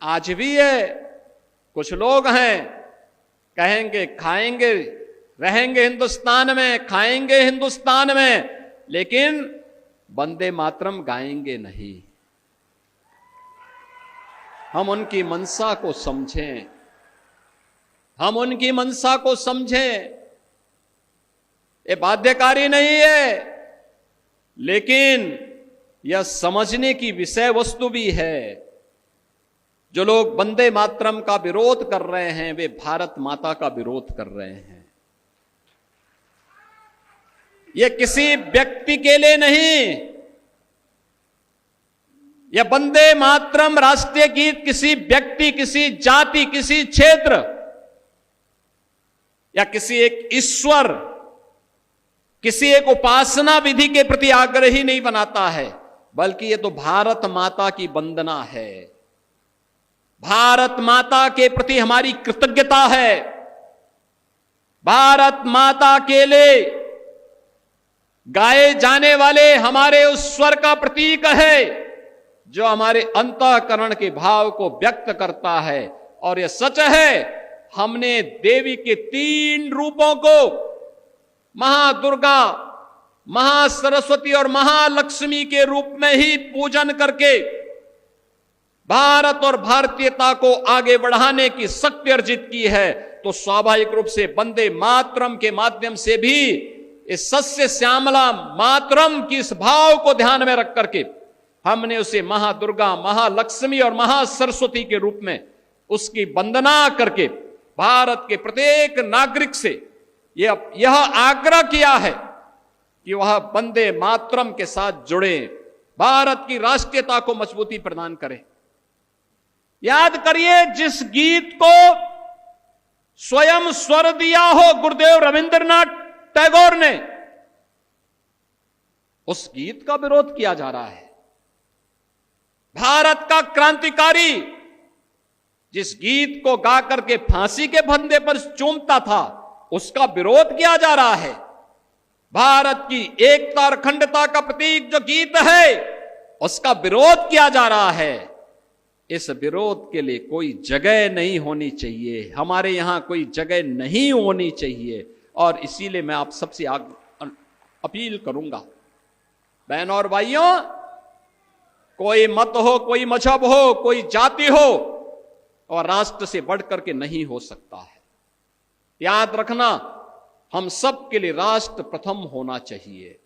आज भी है। कुछ लोग हैं कहेंगे खाएंगे रहेंगे हिंदुस्तान में, खाएंगे हिंदुस्तान में, लेकिन वंदे मातरम गाएंगे नहीं। हम उनकी मंशा को समझें, हम उनकी मंशा को समझें। ये बाध्यकारी नहीं है, लेकिन यह समझने की विषय वस्तु भी है। जो लोग वंदे मातरम का विरोध कर रहे हैं वे भारत माता का विरोध कर रहे हैं। यह किसी व्यक्ति के लिए नहीं, यह वंदे मातरम राष्ट्रीय गीत किसी व्यक्ति, किसी जाति, किसी क्षेत्र या किसी एक ईश्वर, किसी एक उपासना विधि के प्रति आग्रही नहीं बनाता है, बल्कि यह तो भारत माता की वंदना है। भारत माता के प्रति हमारी कृतज्ञता है। भारत माता के लिए गाए जाने वाले हमारे उस स्वर का प्रतीक है जो हमारे अंतःकरण के भाव को व्यक्त करता है। और यह सच है, हमने देवी के 3 रूपों को महादुर्गा, महासरस्वती और महालक्ष्मी के रूप में ही पूजन करके भारत और भारतीयता को आगे बढ़ाने की शक्ति अर्जित की है। तो स्वाभाविक रूप से वंदे मातरम के माध्यम से भी इस सस्य श्यामला मातरम की इस भाव को ध्यान में रख करके हमने उसे महादुर्गा, महालक्ष्मी और महासरस्वती के रूप में उसकी वंदना करके भारत के प्रत्येक नागरिक से यह आग्रह किया है कि वह वंदे मातरम के साथ जुड़े, भारत की राष्ट्रीयता को मजबूती प्रदान करें। याद करिए, जिस गीत को स्वयं स्वर दिया हो गुरुदेव रविंद्रनाथ टैगोर ने, उस गीत का विरोध किया जा रहा है। भारत का क्रांतिकारी जिस गीत को गा करके फांसी के फंदे पर चूमता था, उसका विरोध किया जा रहा है। भारत की एकता और अखंडता का प्रतीक जो गीत है, उसका विरोध किया जा रहा है। इस विरोध के लिए कोई जगह नहीं होनी चाहिए, हमारे यहां कोई जगह नहीं होनी चाहिए। और इसीलिए मैं आप सबसे अपील करूंगा, बहनों और भाइयों, कोई मत हो, कोई मजहब हो, कोई जाति हो, और राष्ट्र से बढ़कर के नहीं हो सकता है। याद रखना, हम सब के लिए राष्ट्र प्रथम होना चाहिए।